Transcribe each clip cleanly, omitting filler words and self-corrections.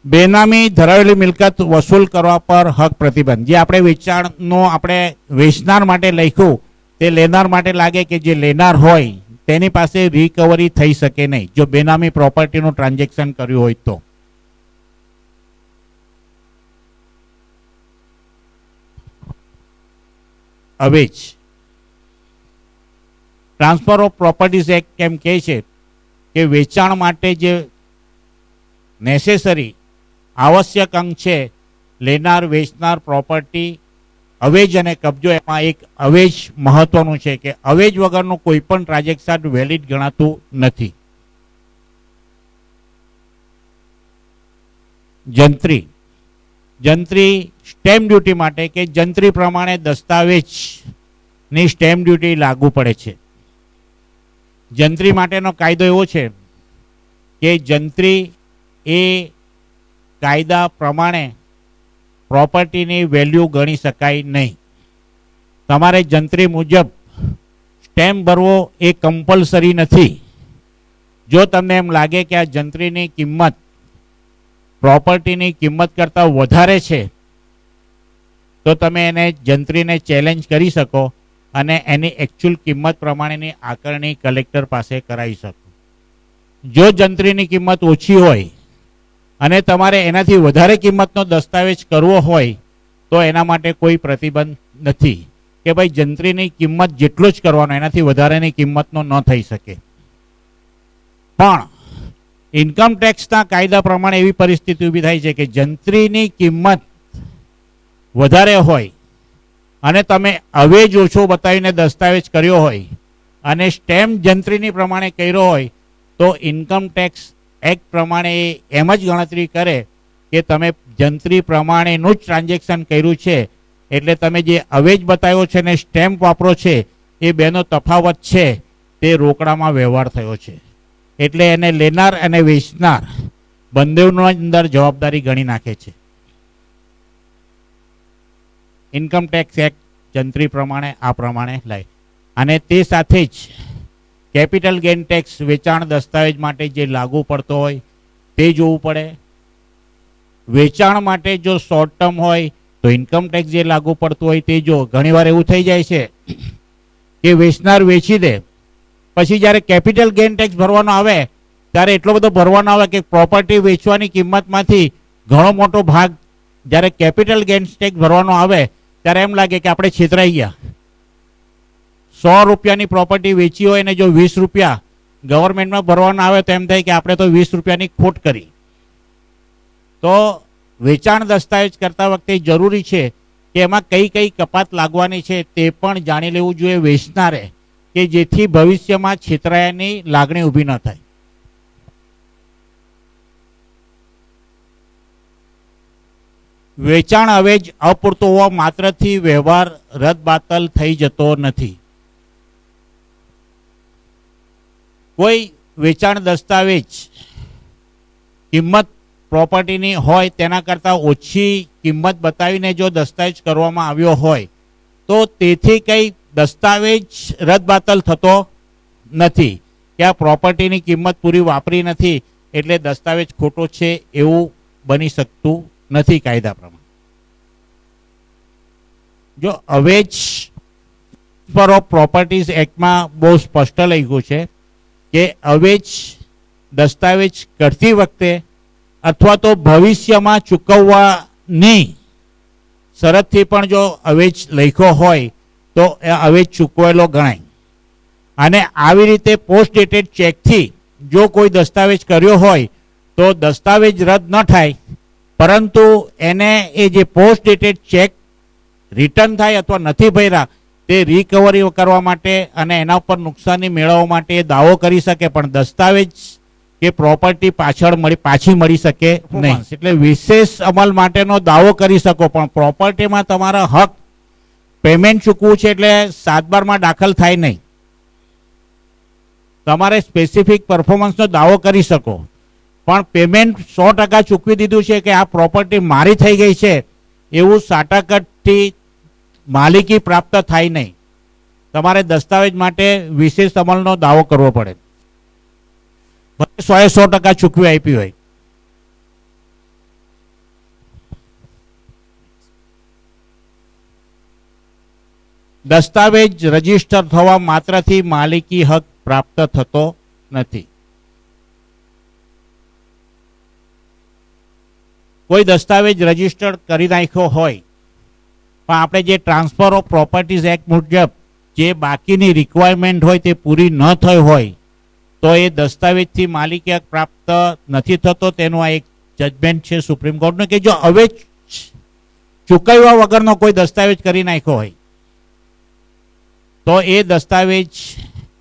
બેનામી ધરાવેલી મિલકત વસૂલ કરવા પર હક પ્રતિબંધ. જે આપણે વેચાણનો આપણે વેચનાર માટે લખ્યું તે લેનાર માટે લાગે કે જે લેનાર હોય તેની પાસે રિકવરી થઈ શકે નહીં જો બેનામી પ્રોપર્ટીનું ટ્રાન્ઝેક્શન કર્યું હોય તો. અવેજ ટ્રાન્સફર ઓફ પ્રોપર્ટીઝ એક્ટ કેમ કહે છે કે વેચાણ માટે જે નેસેસરી આવશ્યક અંગ છે લેનાર વેચનાર પ્રોપર્ટી અવેજ અને કબજો, એમાં એક અવેજ મહત્વનું છે કે અવેજ વગરનું કોઈ પણ ટ્રાન્ઝેક્શન વેલિડ ગણાતું નથી. જંત્રી સ્ટેમ્પ ડ્યુટી માટે કે જંત્રી પ્રમાણે દસ્તાવેજની સ્ટેમ્પ ડ્યુટી લાગુ પડે છે. જંત્રી માટેનો કાયદો એવો છે કે જંત્રી એ કાયદા પ્રમાણે પ્રોપર્ટીની વેલ્યુ ગણી શકાય નહીં. તમારે જંત્રી મુજબ સ્ટેમ્પ ભરવો એ કમ્પલસરી નથી. જો તમને એમ લાગે કે આ જંત્રીની કિંમત પ્રોપર્ટીની કિંમત કરતાં વધારે છે તો તમે એને જંત્રીને ચેલેન્જ કરી શકો અને એની એકચ્યુઅલ કિંમત પ્રમાણેની આકારણી કલેક્ટર પાસે કરાવી શકો. જો જંત્રીની કિંમત ઓછી હોય અને તમારે એનાથી વધારે કિંમતનો દસ્તાવેજ કરવો હોય તો એના માટે કોઈ પ્રતિબંધ નથી કે ભાઈ જંત્રીની કિંમત જેટલો જ કરવાનો, એનાથી વધારેની કિંમતનો ન થઈ શકે. પણ ઇન્કમ ટેક્સના કાયદા પ્રમાણે એવી પરિસ્થિતિ ઊભી થાય છે કે જંત્રીની કિંમત વધારે હોય અને તમે અવેજ ઓછો બતાવીને દસ્તાવેજ કર્યો હોય અને સ્ટેમ્પ જંત્રીની પ્રમાણે કર્યો હોય તો ઇન્કમ ટેક્સ એક્ટ પ્રમાણે એમ જ ગણતરી કરે કે તમે જંત્રી પ્રમાણેનું જ ટ્રાન્ઝેક્શન કર્યું છે, એટલે તમે જે અવેજ બતાવ્યો છે ને સ્ટેમ્પ વાપરો છે એ બેનો તફાવત છે તે રોકડામાં વ્યવહાર થયો છે. એટલે એને લેનાર અને વેચનાર બંનેનો અંદર જવાબદારી ગણી નાખે છે. ઇન્કમ ટેક્સ એક્ટ જંત્રી પ્રમાણે આ પ્રમાણે લાય. અને તે સાથે જ કેપિટલ ગેઇન ટેક્સ વેચાણ દસ્તાવેજ માટે જે લાગુ પડતો હોય તે જોવું પડે. વેચાણ માટે જો શોર્ટ ટર્મ હોય તો ઇન્કમ ટેક્સ જે લાગુ પડતું હોય તે જો. ઘણીવાર એવું થઈ જાય છે કે વેચનાર વેચી દે, પછી જ્યારે કેપિટલ ગેઇન ટેક્સ ભરવાનો આવે ત્યારે એટલો બધો ભરવાનો આવે કે પ્રોપર્ટી વેચવાની કિંમતમાંથી ઘણો મોટો ભાગ જ્યારે કેપિટલ ગેઇન ટેક્સ ભરવાનો આવે ત્યારે એમ લાગે કે આપણે છેતરાઈ ગયા. 100 રૂપિયાની પ્રોપર્ટી વેચી હોય ને જો 20 રૂપિયા ગવર્મેન્ટમાં ભરવાના આવે તો એમ થાય કે આપણે તો 20 રૂપિયાની ખોટ કરી. તો વેચાણ દસ્તાવેજ કરતા વખતે જરૂરી છે કે એમાં કઈ કઈ કપાત લાગવાની છે તે પણ જાણી લેવું જોઈએ વેચનારે, કે જેથી ભવિષ્યમાં છેતરાયાની લાગણી ઊભી ન થાય. વેચાણ અવેજ અપૂરતો હોવા માત્રથી વ્યવહાર રદબાતલ થઈ જતો નથી. કોઈ વેચાણ દસ્તાવેજ કિંમત પ્રોપર્ટીની હોય તેના કરતાં ઓછી કિંમત બતાવીને જો દસ્તાવેજ કરવામાં આવ્યો હોય તો તેથી કંઈ દસ્તાવેજ રદબાતલ થતો નથી કે આ પ્રોપર્ટીની કિંમત પૂરી વાપરી નથી એટલે દસ્તાવેજ ખોટો છે એવું બની શકતું નથી કાયદા પ્રમાણે. જો અવેજ પર ઓફ પ્રોપર્ટીઝ એક્ટમાં બહુ સ્પષ્ટ લખ્યું છે કે અવેજ દસ્તાવેજ કરતી વખતે અથવા તો ભવિષ્યમાં ચૂકવવાની શરતથી પણ જો અવેજ લખ્યો હોય તો એ અવેજ ચૂકવેલો ગણાય. અને આવી રીતે પોસ્ટ ડેટેડ ચેકથી જો કોઈ દસ્તાવેજ કર્યો હોય તો દસ્તાવેજ રદ ન થાય, પરંતુ એને એ જે પોસ્ટ ડેટેડ ચેક રિટર્ન થાય અથવા નથી ભર્યા તે રિકવરી કરવા માટે અને એના ઉપર નુકસાની મેળવવા માટે દાવો કરી શકે, પણ દસ્તાવેજ કે પ્રોપર્ટી પાછી મળી શકે નહીં. એટલે વિશેષ અમલ માટેનો દાવો કરી શકો પણ પ્રોપર્ટીમાં તમારા હક પેમેન્ટ ચૂકવું છે એટલે 7/12 દાખલ થાય નહીં. તમારે સ્પેસિફિક પરફોર્મન્સનો દાવો કરી શકો પણ પેમેન્ટ 100% ચૂકવી દીધું છે કે આ પ્રોપર્ટી મારી થઈ ગઈ છે એવું સાટાકટથી માલિકી પ્રાપ્ત થાય નહીં. તમારે દસ્તાવેજ માટે વિશેષ અમલનો દાવો કરવો પડે. 100% ચૂકવી આપી હોય. દસ્તાવેજ રજીસ્ટર થવા માત્રથી માલિકી હક પ્રાપ્ત થતો નથી. કોઈ દસ્તાવેજ રજીસ્ટર કરી નાખ્યો હોય પણ આપણે જે ટ્રાન્સફર ઓફ પ્રોપર્ટીઝ એક્ટ મુજબ જે બાકીની રિક્વાયરમેન્ટ હોય તે પૂરી ન થઈ હોય તો એ દસ્તાવેજથી માલિકી હક પ્રાપ્ત નથી થતો. તેનું આ એક જજમેન્ટ છે સુપ્રીમ કોર્ટનું કે જો હવે ચૂકવ્યા વગરનો કોઈ દસ્તાવેજ કરી નાખ્યો હોય તો એ દસ્તાવેજ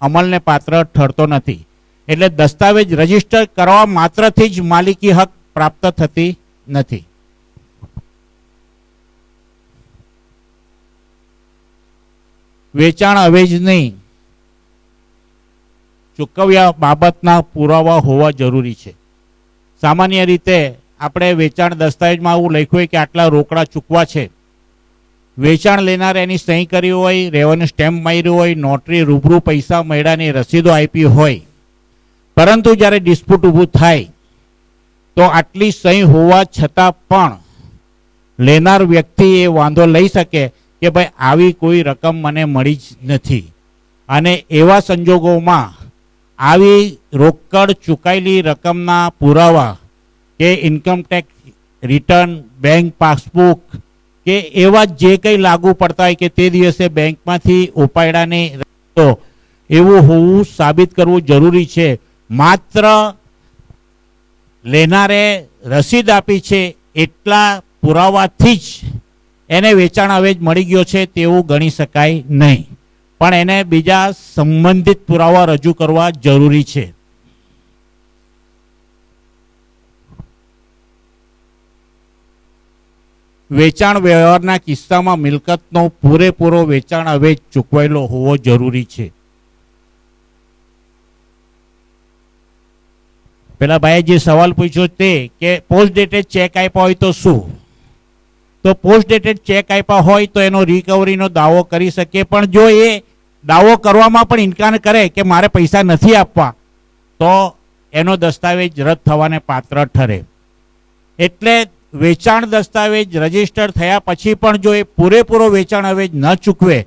અમલને પાત્ર ઠરતો નથી. એટલે દસ્તાવેજ રજીસ્ટર કરવા માત્રથી જ માલિકી હક પ્રાપ્ત થતી નથી. વેચાણ અવેજની ચૂકવ્યા બાબતના પુરાવા હોવા જરૂરી છે. સામાન્ય રીતે આપણે વેચાણ દસ્તાવેજમાં એવું લખ્યું હોય કે આટલા રોકડા ચૂકવા છે. વેચાણ લેનાર એની સહી કરી હોય, રેવન્યુ સ્ટેમ્પ માર્યું હોય, નોટરી રૂબરૂ પૈસા મળ્યાની રસીદો આપી હોય, પરંતુ જ્યારે ડિસ્પ્યુટ ઊભું થાય તો આટલી સહી હોવા છતાં પણ લેનાર વ્યક્તિ એ વાંધો લઈ શકે કે ભાઈ આવી કોઈ રકમ મને મળી જ નથી. અને એવા સંજોગોમાં આવી રોકડ ચૂકાયેલી રકમના પુરાવા કે ઇન્કમટેક્સ રિટર્ન, બેંક પાસબુક કે એવા જે કંઈ લાગુ પડતા હોય કે તે દિવસે બેંકમાંથી ઉપાડ્યાની રકમ એવું હોવું સાબિત કરવું જરૂરી છે. માત્ર લેનારે રસીદ આપી છે એટલા પુરાવાથી જ એને વેચાણ અવેજ મળી ગયો છે તેવું ગણી શકાય નહીં, પણ એને બીજા સંબંધિત પુરાવા રજૂ કરવા જરૂરી છે. વેચાણ વ્યવહારના કિસ્સામાં મિલકતનો પૂરેપૂરો વેચાણ અવેજ ચૂકવાયેલો હોવો જરૂરી છે. પેલા ભાઈએ જે સવાલ પૂછ્યો તે કે પોસ્ટ ડેટેડ ચેક આપ્યા હોય તો શું? તો પોસ્ટ ડેટેડ ચેક આપ્યા હોય તો એનો રિકવરીનો દાવો કરી શકે, પણ જો એ દાવો કરવામાં પણ ઇનકાર કરે કે મારે પૈસા નથી આપવા તો એનો દસ્તાવેજ રદ થવાને પાત્ર ઠરે. એટલે વેચાણ દસ્તાવેજ રજીસ્ટર થયા પછી પણ જો એ પૂરેપૂરો વેચાણ અવેજ ન ચૂકવે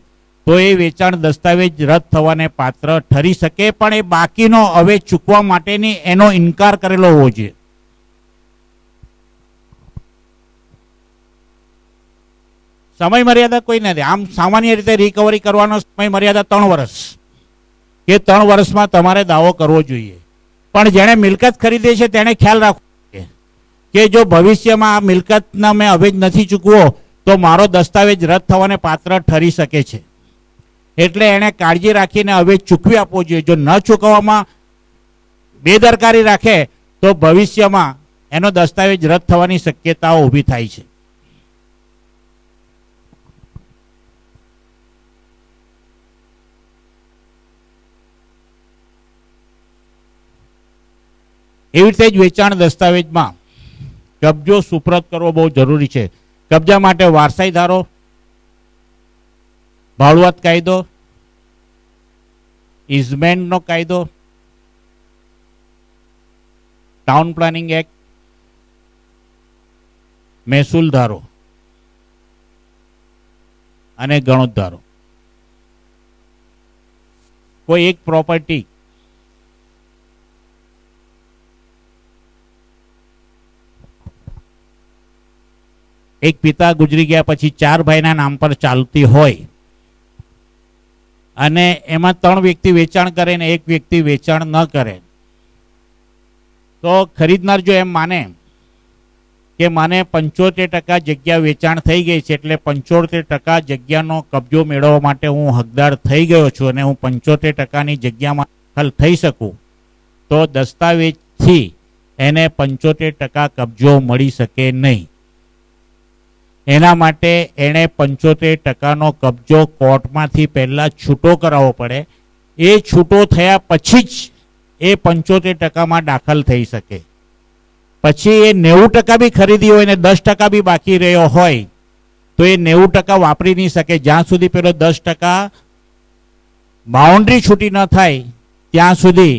તો એ વેચાણ દસ્તાવેજ રદ થવાને પાત્ર ઠરી શકે, પણ એ બાકીનો અવેજ ચૂકવા માટેની એનો ઇનકાર કરેલો હોવો જોઈએ. સમય મર્યાદા કોઈ નથી. આમ સામાન્ય રીતે રિકવરી કરવાનો સમય મર્યાદા 3 વર્ષ કે 3 વર્ષમાં તમારે દાવો કરવો જોઈએ. પણ જેણે મિલકત ખરીદી છે તેણે ખ્યાલ રાખવો કે જો ભવિષ્યમાં આ મિલકતના મેં અવેજ નથી ચૂકવો તો મારો દસ્તાવેજ રદ થવાને પાત્ર ઠરી શકે છે. એટલે એણે કાળજી રાખીને અવેજ ચૂકવી આપવો જોઈએ. જો ન ચૂકવવામાં બેદરકારી રાખે તો ભવિષ્યમાં એનો દસ્તાવેજ રદ થવાની શક્યતાઓ ઊભી થાય છે. એવી રીતે જ વેચાણ દસ્તાવેજમાં કબજો સુપ્રત કરવો બહુ જરૂરી છે. કબજા માટે વારસાઈ ધારો, ભાડુઆત કાયદો, ઇઝમેન્ટનો કાયદો, ટાઉન પ્લાનિંગ એક્ટ, મહેસૂલ ધારો અને ગણોત ધારો. કોઈ એક પ્રોપર્ટી એક પિતા ગુજરી ગયા પછી 4 ભાઈના નામ પર ચાલતી હોય અને એમાં 3 વ્યક્તિ વેચાણ કરે ને 1 વ્યક્તિ વેચાણ ન કરે, તો ખરીદનાર જો એમ માને કે મને 75% જગ્યા વેચાણ થઈ ગઈ છે એટલે 75% જગ્યાનો કબજો મેળવવા માટે હું હકદાર થઈ ગયો છું અને હું 75%ની જગ્યામાં દાખલ થઈ શકું, તો દસ્તાવેજથી એને 75% કબજો મળી શકે નહીં. એના માટે એણે 75%નો કબજો કોર્ટમાંથી પહેલાં છૂટો કરાવવો પડે. એ છૂટો થયા પછી જ એ 75%માં દાખલ થઈ શકે. પછી એ 90% બી ખરીદી હોય ને 10% બી બાકી રહ્યો હોય તો એ 90% વાપરી નહીં શકે. જ્યાં સુધી પેલો 10% બાઉન્ડ્રી છૂટી ન થાય ત્યાં સુધી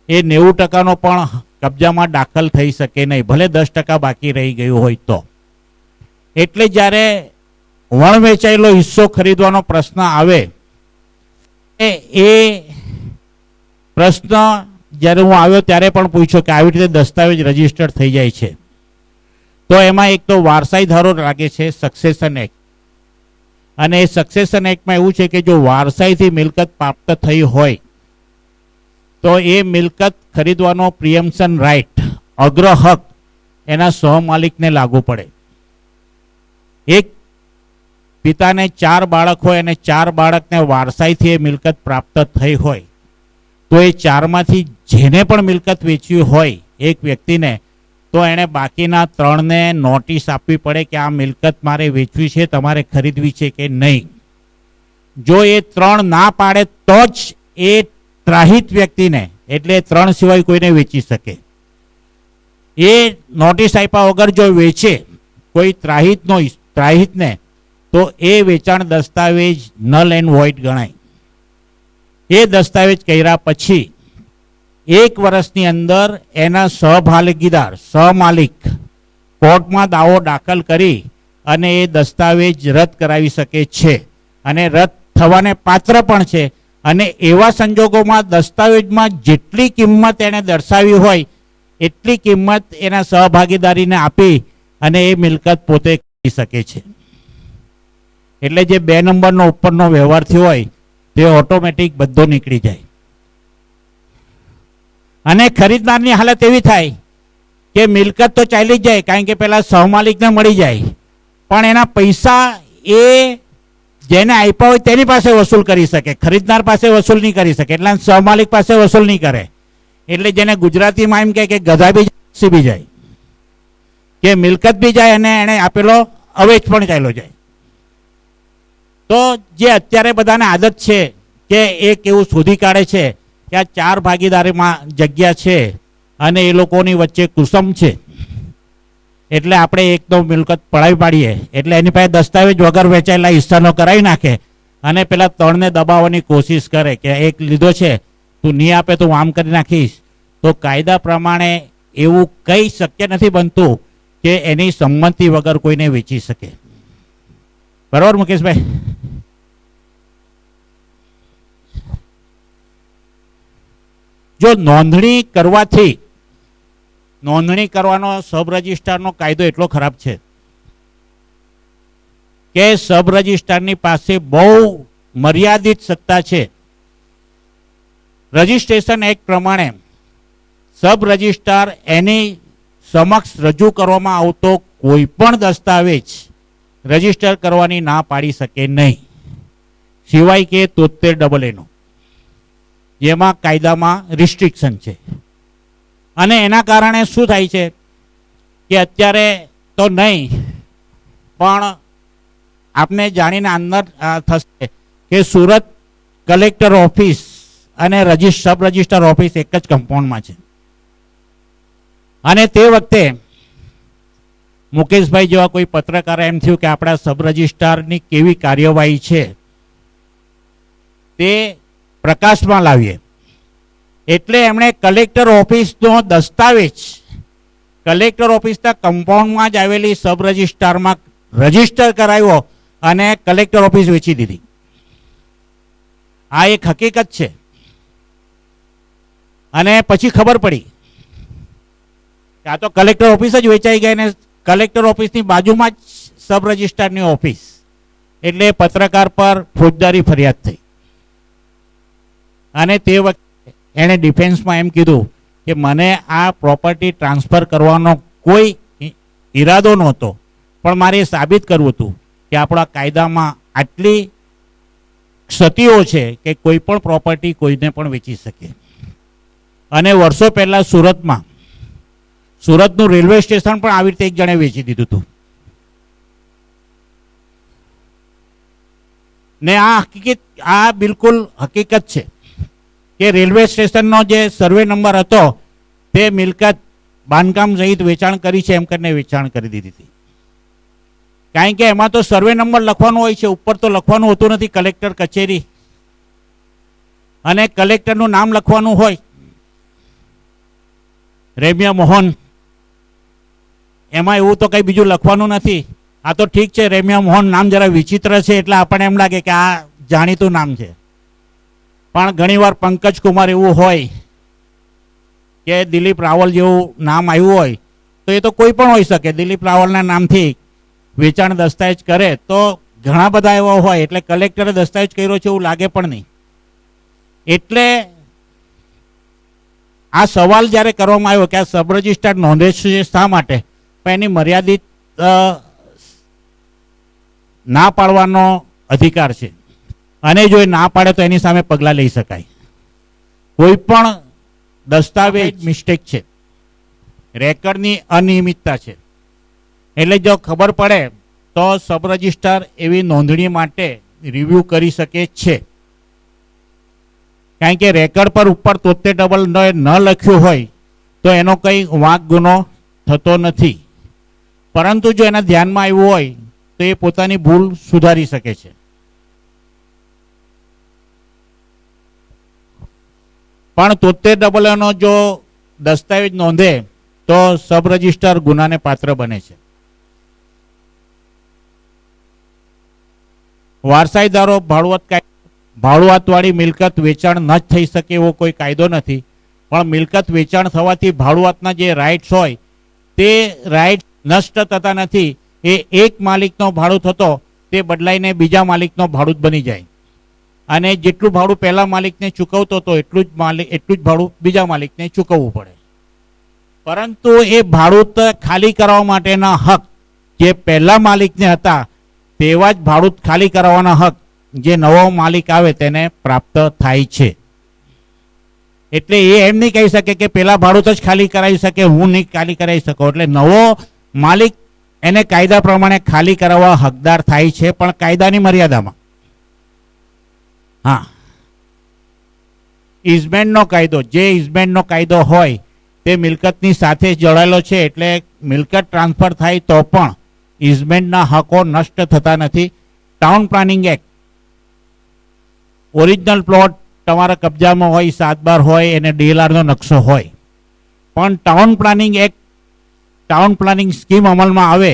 એ 90%નો પણ કબજામાં દાખલ થઈ શકે નહીં, ભલે 10% બાકી રહી ગયું હોય તો. એટલે જ્યારે વણ વેચાયેલો હિસ્સો ખરીદવાનો પ્રશ્ન આવે એ પ્રશ્ન જ્યારે હું આવ્યો ત્યારે પણ પૂછ્યો કે આવી રીતે દસ્તાવેજ રજીસ્ટર્ડ થઈ જાય છે, તો એમાં એક તો વારસાઈ ધારો લાગે છે સક્સેશન એક્ટ, અને એ સક્સેશન એક્ટમાં એવું છે કે જો વારસાઈથી મિલકત પ્રાપ્ત થઈ હોય તો એ મિલકત ખરીદવાનો પ્રિયમ્પશન રાઇટ અગ્ર હક એના સહમાલિકને લાગુ પડે. એક પિતાને 4 બાળક હોય અને 4 બાળકને વારસાઈથી એ મિલકત પ્રાપ્ત થઈ હોય તો એ 4માંથી જેને પણ મિલકત વેચવી હોય એક વ્યક્તિને, તો એણે બાકીના 3ને નોટિસ આપવી પડે કે આ મિલકત મારે વેચવી છે, તમારે ખરીદવી છે કે નહીં. જો એ 3 ના પાડે તો જ એ ત્રાહિત વ્યક્તિને, એટલે 3 સિવાય કોઈને વેચી શકે. એ નોટિસ આપ્યા વગર જો વેચે કોઈ ત્રાહિતને, તો એ વેચાણ દસ્તાવેજ નલ એન્ડ વોઇડ ગણાય. એ દસ્તાવેજ કર્યા પછી 1 વર્ષની અંદર એના સહમાલિક કોર્ટમાં દાવો દાખલ કરી અને એ દસ્તાવેજ રદ કરાવી શકે છે, અને રદ થવાને પાત્ર પણ છે. અને એવા સંજોગોમાં દસ્તાવેજમાં જેટલી કિંમત એણે દર્શાવી હોય એટલી કિંમત એના સહભાગીદારીને આપી અને એ મિલકત પોતે કરી શકે છે. એટલે જે 2 નંબરનો ઉપરનો વ્યવહાર થયો હોય તે ઓટોમેટિક બધો નીકળી જાય. અને ખરીદનારની હાલત એવી થાય કે મિલકત તો ચાલી જ જાય, કારણ કે પેલા સહમાલિકને મળી જાય, પણ એના પૈસા એ જેને આપ્યા હોય તેની પાસે વસૂલ કરી શકે, ખરીદનાર પાસે વસૂલ નહીં કરી શકે, એટલે સહમાલિક પાસે વસૂલ નહીં કરે. એટલે જેને ગુજરાતીમાં એમ કહે કે ગધા બી બી જાય, કે મિલકત બી જાય અને એને આપેલો અવેજ પણ ચાલ્યો જાય. તો જે અત્યારે બધાને આદત છે કે એક એવું શોધી કાઢે છે કે આ 4 ભાગીદારીમાં જગ્યા છે અને એ લોકોની વચ્ચે કુસમ છે, એટલે આપણે એકદમ મિલકત પડાવી પાડીએ, એટલે એની પાસે દસ્તાવેજ વગર વેચાયેલા હિસ્સાનો કરાવી નાખે અને પેલા 3ને દબાવવાની કોશિશ કરે કે એક લીધો છે, તું નહીં આપે તો હું આમ કરી નાખીશ. તો કાયદા પ્રમાણે એવું કંઈ શક્ય નથી બનતું કે એની સંમતિ વગર કોઈને વેચી શકે. બરાબર મુકેશભાઈ? જો નોંધણી કરવાનો સબ રજિસ્ટ્રારનો કાયદો એટલો ખરાબ છે કે સબ રજિસ્ટ્રારની પાસે બહુ મર્યાદિત સત્તા છે. રજિસ્ટ્રેશન એક્ટ પ્રમાણે સબ રજિસ્ટ્રાર એની સમક્ષ રજૂ કરવામાં આવતો કોઈ પણ દસ્તાવેજ રજિસ્ટર કરવાની ના પાડી શકે નહીં, સિવાય કે 73AA નો, જેમાં કાયદામાં રિસ્ટ્રિક્શન છે. અને એના કારણે શું થાય છે કે અત્યારે તો નહીં પણ આપને જાણીને અંદર થશે કે સુરત કલેક્ટર ઓફિસ અને સબ રજિસ્ટ્રાર ઓફિસ એક જ કમ્પાઉન્ડમાં છે. અને તે વખતે મુકેશભાઈ જેવા કોઈ પત્રકાર એમ થયું કે આપણા સબ રજિસ્ટ્રારની કેવી કાર્યવાહી છે તે પ્રકાશમાં લાવીએ. એટલે એમણે કલેક્ટર ઓફિસનો દસ્તાવેજ કલેક્ટર ઓફિસના કમ્પાઉન્ડમાં જ આવેલી સબ રજિસ્ટ્રારમાં રજિસ્ટર કરાવ્યો અને કલેક્ટર ઓફિસ વેચી દીધી. આ એક હકીકત છે. અને પછી ખબર પડી કે આ તો કલેક્ટર ઓફિસ જ વેચાઈ ગઈ, ને કલેક્ટર ઓફિસની બાજુમાં જ સબ રજિસ્ટ્રારની ઓફિસ, એટલે પત્રકાર પર ફોજદારી ફરિયાદ થઈ. અને તે વખતે એણે ડિફેન્સમાં એમ કીધું કે મને આ પ્રોપર્ટી ટ્રાન્સફર કરવાનો કોઈ ઈરાદો નહોતો, પણ મારે સાબિત કરવું હતું કે આપણા કાયદામાં આટલી ક્ષતિઓ છે કે કોઈ પણ પ્રોપર્ટી કોઈને પણ વેચી શકે. અને વર્ષો પહેલા સુરતનું રેલવે સ્ટેશન પણ આવી રીતે એક જણે વેચી દીધું હતું. ને આ બિલકુલ હકીકત છે કે રેલવે સ્ટેશનનો જે સર્વે નંબર હતો તે મિલકત બાંધકામ સહિત વેચાણ કરી છે એમ કરીને વેચાણ કરી દીધી હતી. કારણ કે એમાં તો સર્વે નંબર લખવાનું હોય છે, ઉપર તો લખવાનું હોતું નથી, કલેક્ટર કચેરી અને કલેક્ટરનું નામ લખવાનું હોય, રેમ્યા મોહન, એમાં એવું તો કંઈ બીજું લખવાનું નથી. આ તો ઠીક છે, રેમ્યા મોહન નામ જરા વિચિત્ર છે એટલે આપણને એમ લાગે કે આ જાણીતું નામ છે, પણ ઘણીવાર પંકજ કુમાર એવું હોય કે દિલીપ રાવલ જેવું નામ આવ્યું હોય તો એ તો કોઈ પણ હોઈ શકે. દિલીપ રાવલના નામથી વેચાણ દસ્તાવેજ કરે તો ઘણા બધા એવા હોય, એટલે કલેક્ટરે દસ્તાવેજ કર્યો છે એવું લાગે પણ નહીં. એટલે આ સવાલ જ્યારે કરવામાં આવ્યો કે આ સબ રજિસ્ટર નોંધે છે શા માટે, પણ એની મર્યાદિત ના પાડવાનો અધિકાર છે, અને જો એ ના પાડે તો એની સામે પગલાં લઈ શકાય. કોઈ પણ દસ્તાવેજ મિસ્ટેક છે, રેકર્ડની અનિયમિતતા છે, એટલે જો ખબર પડે તો સબ રજિસ્ટ્રાર એવી નોંધણી માટે રિવ્યુ કરી શકે છે. કારણ કે રેકર્ડ પર ઉપર 73 ન લખ્યું હોય તો એનો કંઈ વાંક ગુનો થતો નથી, પરંતુ જો એના ધ્યાનમાં આવ્યું હોય તો એ પોતાની ભૂલ સુધારી શકે છે. પણ 73 નો જો દસ્તાવેજ નોંધે તો સબ રજિસ્ટ્રાર ગુનાને પાત્ર બને છે. વારસાઈદારો ભાડુઆતવાળી મિલકત વેચાણ ન થઈ શકે એવો કોઈ કાયદો નથી, પણ મિલકત વેચાણ થવાથી ભાડુઆતના જે રાઇટ્સ હોય તે રાઇટ નષ્ટ થતા નથી. એ એક માલિકનો ભાડું થતો તે બદલાઈને બીજા માલિકનો ભાડું બની જાય, અને જેટલું ભાડું પહેલા માલિકને ચૂકવતો હતો એટલું જ ભાડું બીજા માલિકને ચૂકવવું પડે. પરંતુ એ ભાડું ખાલી કરવા માટેના હક જે પહેલા માલિકને હતા તેવા જ ભાડું ખાલી કરાવવાના હક જે નવો માલિક આવે તેને પ્રાપ્ત થાય છે. એટલે એ એમ નહીં કહી શકે કે પેલા ભાડું જ ખાલી કરાવી શકે, હું નહીં ખાલી કરાવી શકું. એટલે નવો માલિક એને કાયદા પ્રમાણે ખાલી કરાવવા હકદાર થાય છે, પણ કાયદાની મર્યાદામાં. હા, ઇઝમેન્ટનો કાયદો, જે ઇઝમેન્ટનો કાયદો હોય તે મિલકતની સાથે જોડાયેલો છે, એટલે મિલકત ટ્રાન્સફર થાય તો પણ ઇઝમેન્ટના હકો નષ્ટ થતા નથી. Town planning act, original plot તમારા કબજામાં હોય, 7/12 હોય, એને DLRનો નકશો હોય, પણ town planning act, town planning scheme અમલમાં આવે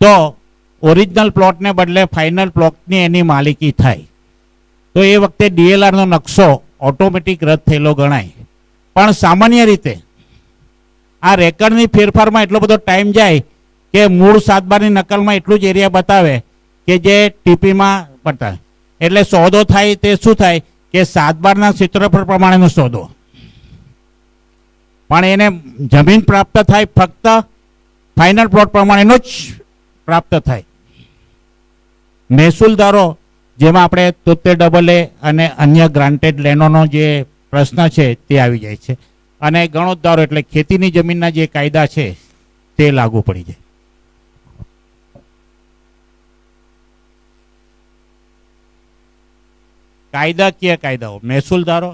તો ઓરિજિનલ પ્લોટને બદલે ફાઇનલ પ્લોટની એની માલિકી થાય, તો એ વખતે DLRનો નકશો ઓટોમેટિક રદ થયેલો ગણાય. પણ સામાન્ય રીતે આ રેકર્ડની ફેરફારમાં એટલો બધો ટાઈમ જાય કે મૂળ 7/12ની નકલમાં એટલું જ એરિયા બતાવે કે જે ટીપીમાં બતાવે, એટલે સોદો થાય તે શું થાય કે 7/12ના ક્ષેત્રફળ પ્રમાણેનો સોદો, પણ એને જમીન પ્રાપ્ત થાય ફક્ત ફાઇનલ પ્લોટ પ્રમાણેનો જ પ્રાપ્ત થાય. મહેસૂલદારો, જેમાં આપણે 73AA અને અન્ય ગ્રાન્ટેડ લેન્ડોનો જે પ્રશ્ન છે તે આવી જાય છે, અને ગણોતદારો એટલે ખેતીની જમીનના જે કાયદા છે તે લાગુ પડી જાય. કાયદાકીય કાયદાઓ, મહેસૂલદારો,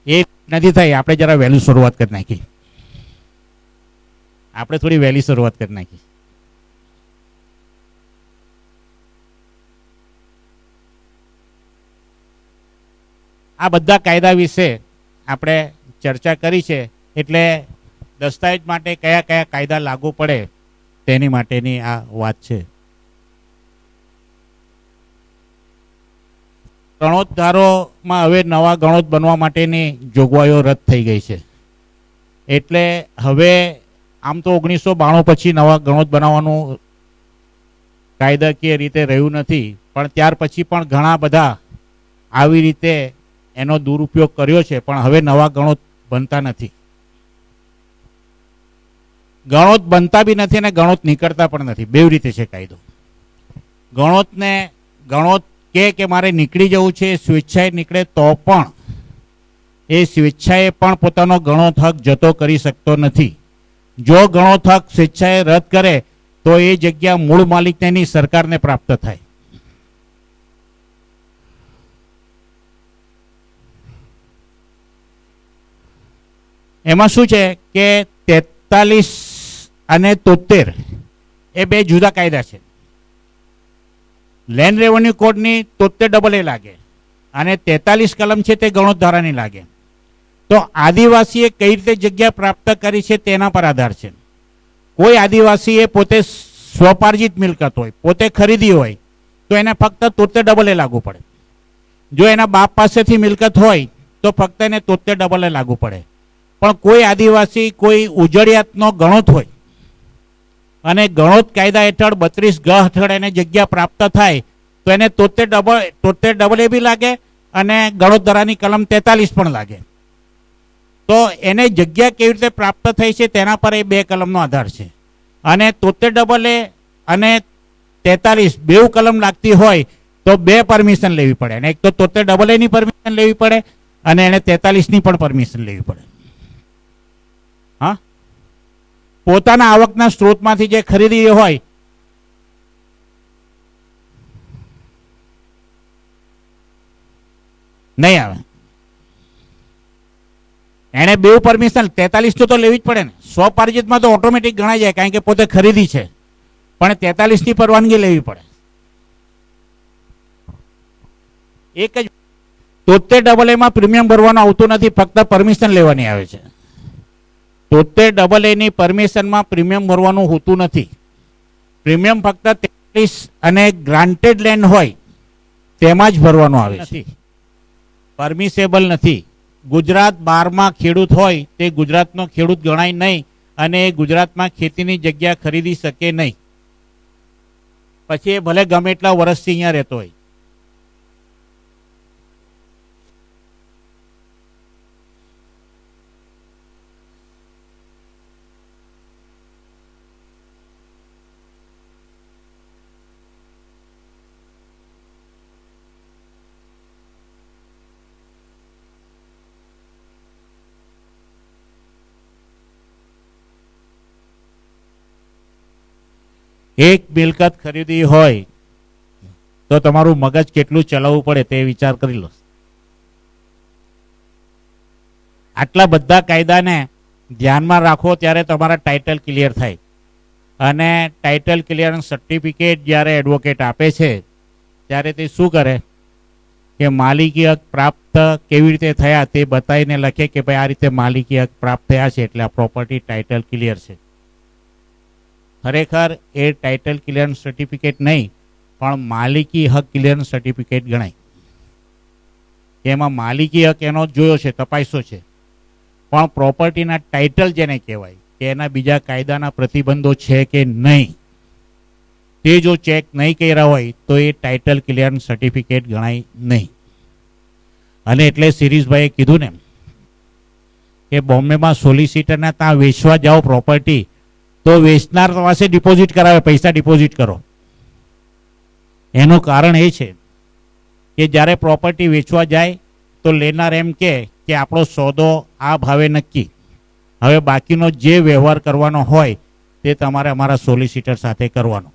એ નથી થઈ. આપણે જરા વહેલી શરૂઆત કરી નાખી, આપણે થોડી વહેલી શરૂઆત કરી નાખી. આ બધા કાયદા વિશે આપણે ચર્ચા કરી છે, એટલે દસ્તાવેજ માટે કયા કયા કાયદા લાગુ પડે તેની માટેની આ વાત છે. ગણોતદારોમાં હવે નવા ગણોત બનવા માટેની જોગવાઈઓ રદ થઈ ગઈ છે, એટલે હવે આમ તો 1992 પછી નવા ગણોત બનાવવાનું કાયદાકીય રીતે રહ્યું નથી, પણ ત્યાર પછી પણ ઘણા બધા આવી રીતે એનો દુરુપયોગ કર્યો છે, પણ હવે નવા ગણોત બનતા નથી. ગણોત બનતા બી નથી અને ગણોત નીકળતા પણ નથી, બે રીતે છે કાયદો. ગણોત કે મારે નીકળી જવું છે, સ્વેચ્છાએ નીકળે તો પણ એ સ્વેચ્છાએ પણ પોતાનો ગણોત હક જતો કરી શકતો નથી. જો ગણોત હક સ્વેચ્છાએ રદ કરે તો એ જગ્યા મૂળ માલિકની સરકારને પ્રાપ્ત થાય. એમાં શું છે કે 43 અને 73 એ બે જુદા કાયદા છે. લેન્ડ રેવન્યુ કોડની 73AA લાગે, અને 43 કલમ છે તે ગણોત ધારાની લાગે. તો આદિવાસીએ કઈ રીતે જગ્યા પ્રાપ્ત કરી છે તેના પર આધાર છે. કોઈ આદિવાસીએ પોતે સ્વપાર્જિત મિલકત હોય, પોતે ખરીદી હોય, તો એને ફક્ત 73 લાગુ પડે. જો એના બાપ પાસેથી મિલકત હોય તો ફક્ત એને 73 લાગુ પડે. પણ કોઈ આદિવાસી કોઈ ઉજળિયાતનો ગણોત હોય અને ગણોત કાયદા હેઠળ 32 ગ હેઠળ એને જગ્યા પ્રાપ્ત થાય તો એને 73 બી લાગે અને ગણોત ધારાની કલમ 43 પણ લાગે. તો એને જગ્યા કેવી રીતે પ્રાપ્ત થઈ છે તેના પર એ બે કલમનો આધાર છે. અને 73 અને 43 બેઉ કલમ લાગતી હોય તો બે પરમિશન લેવી પડે. અને એક તો 73 ની પરમિશન લેવી પડે અને એને 43 ની પણ પરમિશન લેવી પડે. હા, પોતાના આવકના સ્ત્રોતમાંથી જે ખરીદી હોય નહીં આવે. એને બે પરમિશન 43 તો લેવી જ પડે ને. સ્વપાર્જિતમાં તો ઓટોમેટિક ગણાઈ જાય કારણ કે પોતે ખરીદી છે, પણ 43 ની પરવાનગી લેવી પડે. એક જ 73 માં પ્રીમિયમ ભરવાનું આવતું નથી, ફક્ત પરમિશન લેવાની આવે છે. 73 ની પરમિશનમાં પ્રીમિયમ ભરવાનું હોતું નથી. પ્રીમિયમ ફક્ત 43 અને ગ્રાન્ટેડ લેન્ડ હોય તેમાં જ ભરવાનું આવે છે. પરમિશેબલ નથી. ગુજરાત 12માં ખેડૂત હોય તે ગુજરાતનો ખેડૂત ગણાય નહીં અને ગુજરાતમાં ખેતીની જગ્યા ખરીદી શકે નહીં. પછી એ ભલે ગમે એટલા વર્ષથી અહીંયા રહેતો હોય. એક મિલકત ખરીદી હોય તો તમારું મગજ કેટલું ચલાવવું પડે તે વિચાર કરી લો. આટલા બધા કાયદાને ધ્યાનમાં રાખો ત્યારે તમારા ટાઇટલ ક્લિયર થાય. અને ટાઇટલ ક્લિયરન્સ સર્ટિફિકેટ જ્યારે એડવોકેટ આપે છે ત્યારે તે શું કરે કે માલિકી હક પ્રાપ્ત કેવી રીતે થયા તે બતાવીને લખે કે ભાઈ આ રીતે માલિકી હક પ્રાપ્ત થયા છે એટલે આ પ્રોપર્ટી ટાઇટલ ક્લિયર છે. ખરેખર એ ટાઇટલ ક્લિયરન્સ સર્ટિફિકેટ નહીં પણ માલિકી હક ક્લિયરન્સ સર્ટિફિકેટ ગણાય. એમાં માલિકી હક એનો જોયો છે, તપાસ્યો છે, પણ પ્રોપર્ટીના ટાઇટલ જેને કહેવાય કે એના બીજા કાયદાના પ્રતિબંધો છે કે નહીં તે જો ચેક નહીં કર્યા હોય તો એ ટાઇટલ ક્લિયરન્સ સર્ટિફિકેટ ગણાય નહીં. અને એટલે શિરીષભાઈએ કીધું ને કે બોમ્બેમાં સોલિસિટરના ત્યાં વેચવા જાઓ પ્રોપર્ટી તો વેચનાર પાસે ડિપોઝિટ કરાવે, પૈસા ડિપોઝિટ કરો. એનું કારણ એ છે કે જ્યારે પ્રોપર્ટી વેચવા જાય તો લેનાર એમ કે આપણો સોદો આ ભાવે નક્કી, હવે બાકીનો જે વ્યવહાર કરવાનો હોય તે તમારે અમારા સોલિસિટર સાથે કરવાનો.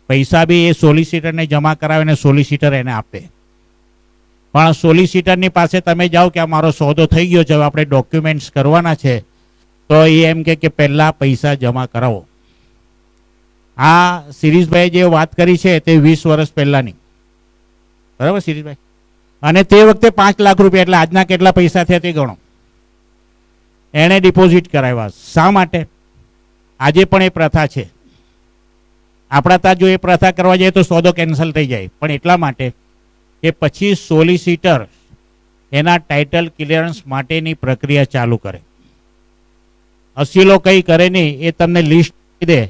પૈસા બી એ સોલિસિટરને જમા કરાવે અને સોલિસિટર એને આપે. પણ સોલિસિટરની પાસે તમે જાઓ કે આ મારો સોદો થઈ ગયો છે, હવે આપણે ડોક્યુમેન્ટ્સ કરવાના છે, તો એ એમ કે પહેલા પૈસા જમા કરાવો. આ શિરીષભાઈ જે વાત કરી છે તે 20 વર્ષ પહેલાની, બરાબર શિરીષભાઈ? અને તે વખતે 5 લાખ રૂપિયા એટલે આજના કેટલા પૈસા થયા તે ગણો. એણે ડિપોઝિટ કરાવ્યા. શા માટે? આજે પણ એ પ્રથા છે. આપણા ત્યાં જો એ પ્રથા કરવા જાય તો સોદો કેન્સલ થઈ જાય, પણ એટલા માટે કે પછી સોલિસિટર એના ટાઇટલ ક્લિયરન્સ માટેની પ્રક્રિયા ચાલુ કરે. અસીલો કંઈ કરે નહીં, એ તમને લિસ્ટ દે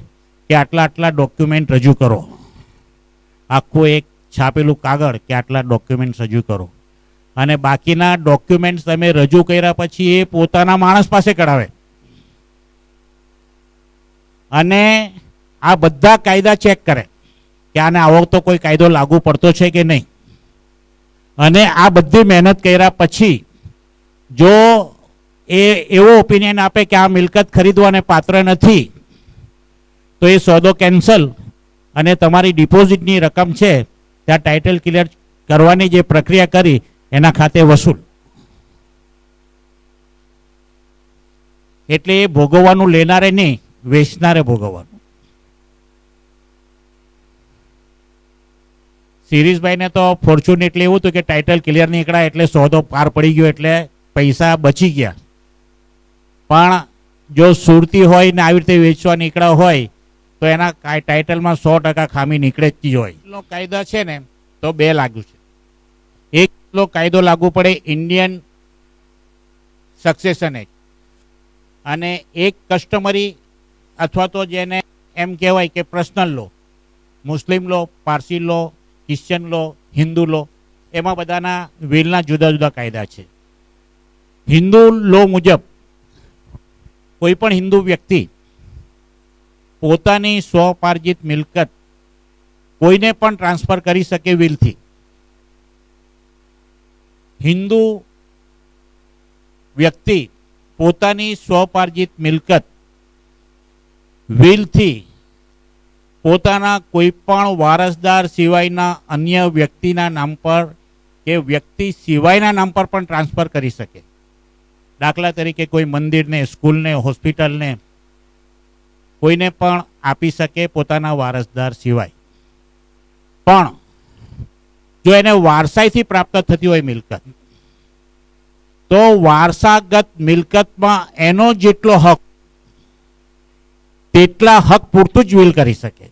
કે આટલા આટલા ડોક્યુમેન્ટ રજૂ કરો, આખું એક છાપેલું કાગળ કે આટલા ડોક્યુમેન્ટ રજૂ કરો. અને બાકીના ડોક્યુમેન્ટ તમે રજૂ કર્યા પછી એ પોતાના માણસ પાસે કઢાવે અને આ બધા કાયદા ચેક કરે કે આને આવો તો કોઈ કાયદો લાગુ પડતો છે કે નહીં. અને આ બધી મહેનત કર્યા પછી જો એ એવો ઓપિનિયન આપે કે આ મિલકત ખરીદવાને પાત્ર નથી તો એ સોદો કેન્સલ અને તમારી ડિપોઝિટની રકમ છે ત્યાં ટાઇટલ ક્લિયર કરવાની જે પ્રક્રિયા કરી એના ખાતે વસૂલ. એટલે એ ભોગવવાનું લેનારે નહીં, વેચનારે ભોગવવાનું. શિરીષભાઈને તો ફોર્ચ્યુન એટલે એવું હતું કે ટાઇટલ ક્લિયર નીકળ્યા એટલે સોદો પાર પડી ગયો એટલે પૈસા બચી ગયા. પણ જો સુરતી હોય ને આવી રીતે વેચવા નીકળ્યા હોય તો એના ટાઇટલમાં 100% ખામી નીકળે જ હોય. કાયદા છે ને તો બે લાગુ છે. એક કાયદો લાગુ પડે ઇન્ડિયન સક્સેશન એક્ટ, અને એક કસ્ટમરી અથવા તો જેને એમ કહેવાય કે પર્સનલ લો, મુસ્લિમ લો, પારસી લો, ક્રિશ્ચિયન લો, હિન્દુ લો, એમાં બધાના વિલના જુદા જુદા કાયદા છે. હિન્દુ લો મુજબ કોઈ પણ હિન્દુ વ્યક્તિ પોતાની સ્વપાર્જિત મિલકત કોઈને પણ ટ્રાન્સફર કરી શકે વિલથી. હિન્દુ વ્યક્તિ પોતાની સ્વપાર્જિત મિલકત વિલથી પોતાના કોઈ પણ વારસદાર સિવાયના અન્ય વ્યક્તિના નામ પર કે વ્યક્તિ સિવાયના નામ પર પણ ટ્રાન્સફર કરી શકે. દાખલા તરીકે કોઈ મંદિરને, સ્કૂલને, હોસ્પિટલને કોઈને પણ આપી શકે પોતાના વારસદાર સિવાય. પણ જો એને વારસાઈથી પ્રાપ્ત થતી હોય મિલકત, તો વારસાગત મિલકતમાં એનો જેટલો હક તેટલા હક પૂરતું જ વિલ કરી શકે.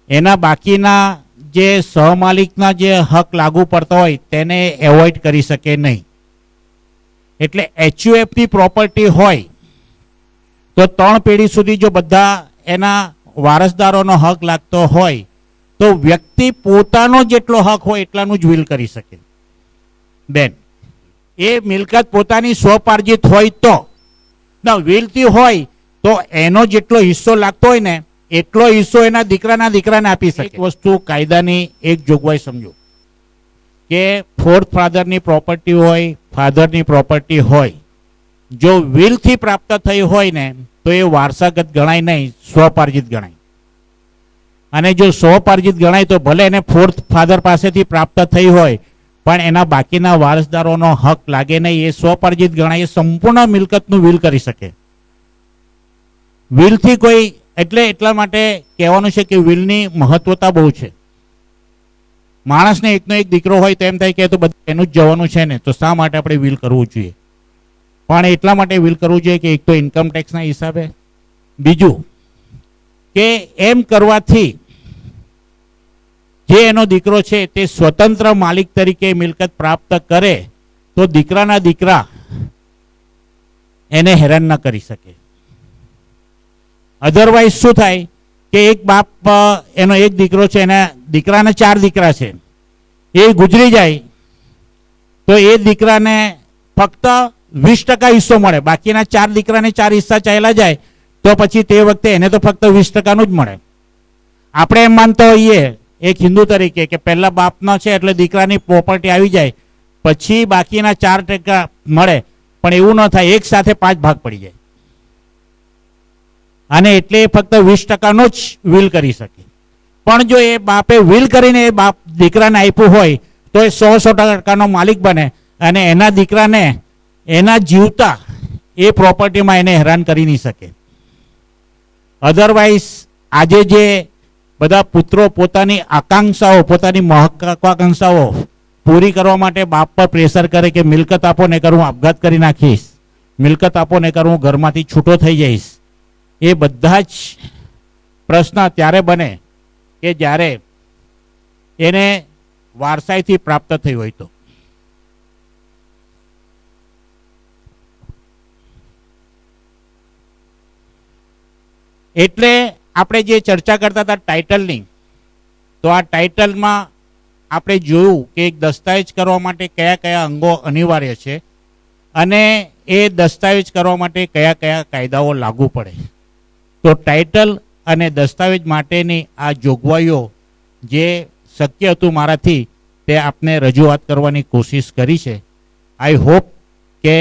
એના બાકીના જે સહમાલિકના જે હક લાગુ પડતા હોય તેને એવોઇડ કરી શકે નહીં. એટલે HUFની પ્રોપર્ટી હોય તો 3 પેઢી સુધી જો બધા એના વારસદારોનો હક લાગતો હોય તો વ્યક્તિ પોતાનો જેટલો હક હોય એટલાનું જ વિલ કરી શકે. બેન, એ મિલકત પોતાની સ્વપાર્જિત હોય તો ના, વિલથી હોય તો એનો જેટલો હિસ્સો લાગતો હોય ને એટલો હિસ્સો એના દીકરાને આપી શકે. એક વસ્તુ કાયદાની એક જોગવાઈ સમજો કે ફોર્થ ફાધરની પ્રોપર્ટી હોય, ફાધરની પ્રોપર્ટી હોય, જો વિલથી પ્રાપ્ત થઈ હોય ને તો એ વારસાગત ગણાય નહીં, સ્વપાર્જિત ગણાય. અને જો સ્વપાર્જિત ગણાય તો ભલે એને ફોર્થ ફાધર પાસેથી પ્રાપ્ત થઈ હોય પણ એના બાકીના વારસદારોનો હક લાગે નહીં, એ સ્વપાર્જિત ગણાય. એ સંપૂર્ણ મિલકતનું વિલ કરી શકે. વિલથી કોઈ એટલા માટે કહેવાનું છે કે વિલની મહત્વતા બહુ છે. માણસને એકનો એક દીકરો હોય તો એમ થાય કે તો બધું એનું જ જવાનું છે ને, તો શા માટે આપણે વિલ કરવું જોઈએ? પણ એટલા માટે વિલ કરવું જોઈએ કે એક તો ઇન્કમ ટેક્સના હિસાબે, બીજું કે એમ કરવાથી જે એનો દીકરો છે તે સ્વતંત્ર માલિક તરીકે મિલકત પ્રાપ્ત કરે તો દીકરાના દીકરા એને હેરાન ન કરી શકે. અધરવાઇઝ શું થાય કે એક બાપ, એનો એક દીકરો છે, એના દીકરાના 4 દીકરા છે, એ ગુજરી જાય તો એ દીકરાને ફક્ત 20% હિસ્સો મળે, બાકીના 4 દીકરાને 4 હિસ્સા ચાલ્યા જાય તો પછી તે વખતે એને તો ફક્ત 20%નું જ મળે. આપણે એમ માનતા હોઈએ એક હિન્દુ તરીકે કે પહેલા બાપનો છે એટલે દીકરાની પ્રોપર્ટી આવી જાય, પછી બાકીના 4% મળે, પણ એવું ન થાય, એક સાથે 5 ભાગ પડી જાય. અને એટલે ફક્ત 20%નો જ વિલ કરી શકે. પણ જો એ બાપે વિલ કરીને એ બાપ દીકરાને આપ્યું હોય તો એ 100% માલિક બને અને એના દીકરાને એના જીવતા એ પ્રોપર્ટીમાં એને હેરાન કરી નહીં શકે. અધરવાઇઝ આજે જે બધા પુત્રો પોતાની આકાંક્ષાઓ, પોતાની મહત્વાકાંક્ષાઓ પૂરી કરવા માટે બાપ પર પ્રેશર કરે કે મિલકત આપો ને કરું આપઘાત કરી નાખીશ, મિલકત આપો ને કરું ઘરમાંથી છૂટો થઈ જઈશ, એ બધા જ પ્રશ્ન ત્યારે બને કે જ્યારે એને વારસાઈથી પ્રાપ્ત થઈ હોય તો. એટલે આપણે જે ચર્ચા કરતા હતા ટાઇટલની, તો આ ટાઇટલમાં આપણે જોયું કે એક દસ્તાવેજ કરવા માટે કયા કયા અંગો અનિવાર્ય છે અને એ દસ્તાવેજ કરવા માટે કયા કયા કાયદાઓ લાગુ પડે. તો ટાઇટલ અને દસ્તાવેજ માટેની આ જોગવાઈઓ જે શક્ય હતું મારાથી તે આપને રજૂઆત કરવાની કોશિશ કરી છે. આઈ હોપ કે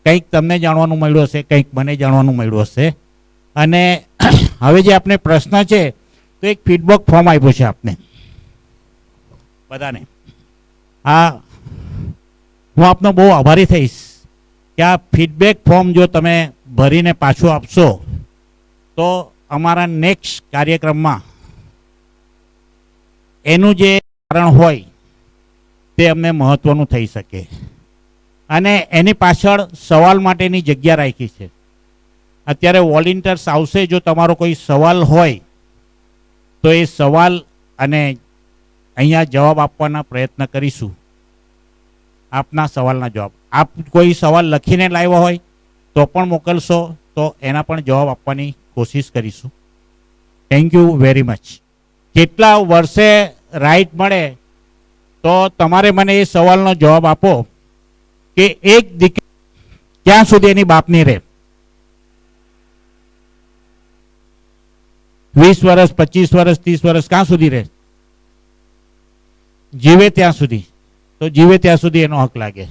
કંઈક તમને જાણવાનું મળ્યું હશે, કંઈક મને જાણવાનું મળ્યું હશે. અને હવે જે આપણે પ્રશ્ન છે તો એક ફીડબેક ફોર્મ આપ્યું છે આપને બધાને. હું આપનો બહુ આભારી થઈશ કે આ ફીડબેક ફોર્મ જો તમે ભરીને પાછું આપશો તો અમારા નેક્સ્ટ કાર્યક્રમમાં એનું જે કારણ હોય તે અમને મહત્વનું થઈ શકે અને એની પાછળ સવાલ માટેની જગ્યા રાખી છે. અત્યારે વોલેન્ટિયર્સ આવશે, જો તમારો કોઈ સવાલ હોય તો એ સવાલ અને અહીંયા જવાબ આપવાના પ્રયત્ન કરીશું. આપના સવાલના જવાબ, આપ કોઈ સવાલ લખીને લાવ્યા હોય તો પણ મોકલશો તો એના પણ જવાબ આપવાની કોશિશ કરીશું. Thank you very much. કેટલા વર્ષે રાઈટ મળે તો તમારે મને એ સવાલનો જવાબ આપો કે એક દીકરી ક્યાં સુધી એની બાપની રહે? 20 વર્ષ, 25 વર્ષ, 30 વર્ષ, ક્યાં સુધી રહે? જીવે ત્યાં સુધી. તો જીવે ત્યાં સુધી એનો હક લાગે.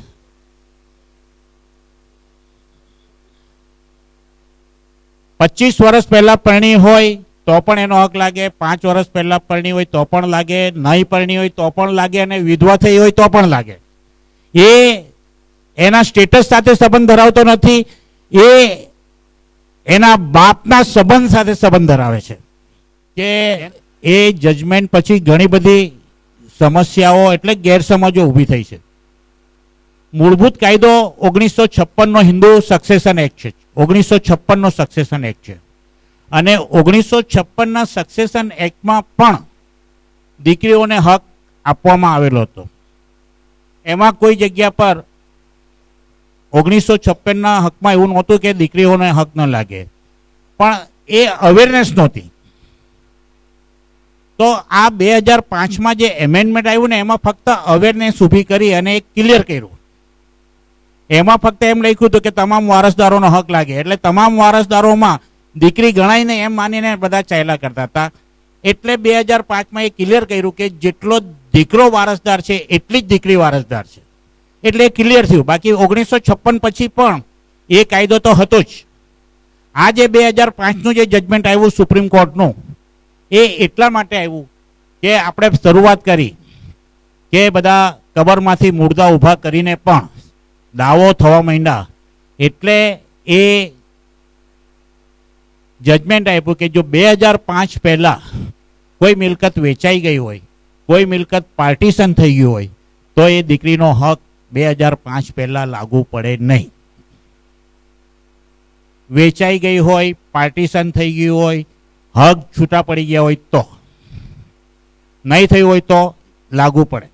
પચીસ વર્ષ પહેલા પરણી હોય તો પણ એનો હક લાગે, 5 વર્ષ પહેલા પરણી હોય તો પણ લાગે, નહીં પરણી હોય તો પણ લાગે, અને વિધવા થઈ હોય તો પણ લાગે. એ એના સ્ટેટસ સાથે સંબંધ ધરાવતો નથી, એ એના બાપના સંબંધ સાથે સંબંધ ધરાવે છે. કે એ જજમેન્ટ પછી ઘણી બધી સમસ્યાઓ એટલે ગેરસમજો ઊભી થઈ છે. મૂળભૂત કાયદો 1956 નો હિન્દુ સક્સેશન એક્ટ છે. 1956 નો સક્સેશન એક્ટ છે અને 1956 ના સક્સેશન એક્ટમાં પણ દીકરીઓને હક આપવામાં આવેલો હતો. એમાં કોઈ જગ્યા પર 1956 ના હકમાં એવું નહોતું કે દીકરીઓને હક ન લાગે, પણ એ અવેરનેસ નહોતી. તો આ 2005માં જે એમેન્ડમેન્ટ આવ્યું ને એમાં ફક્ત અવેરનેસ ઊભી કરી અને એક ક્લિયર કર્યું. એમાં ફક્ત એમ લખ્યું હતું કે તમામ વારસદારોનો હક લાગે, એટલે તમામ વારસદારોમાં દીકરી ગણાય ને એમ માનીને બધા ચાલ્યા કરતા હતા. એટલે 2005માં એ ક્લિયર કર્યું કે જેટલો દીકરો વારસદાર છે એટલી જ દીકરી વારસદાર છે. એટલે એ ક્લિયર થયું. બાકી 1956 પછી પણ એ કાયદો તો હતો જ. આ જે 2005નું જે જજમેન્ટ આવ્યું સુપ્રીમ કોર્ટનું, એ એટલા માટે આવ્યું કે આપણે શરૂઆત કરી કે બધા કબરમાંથી મુર્દા ઊભા કરીને પણ દાવો થવા માંડ્યા. એટલે એ જજમેન્ટ આપ્યું કે જો 2005 પહેલા કોઈ મિલકત વેચાઈ ગઈ હોય, કોઈ મિલકત પાર્ટીશન થઈ ગયું હોય તો એ દીકરીનો હક 2005 પહેલા લાગુ પડે નહીં. વેચાઈ ગઈ હોય, પાર્ટીશન થઈ ગયું હોય, હક છૂટા પડી ગયા હોય તો, નહીં થયું હોય તો લાગુ પડે.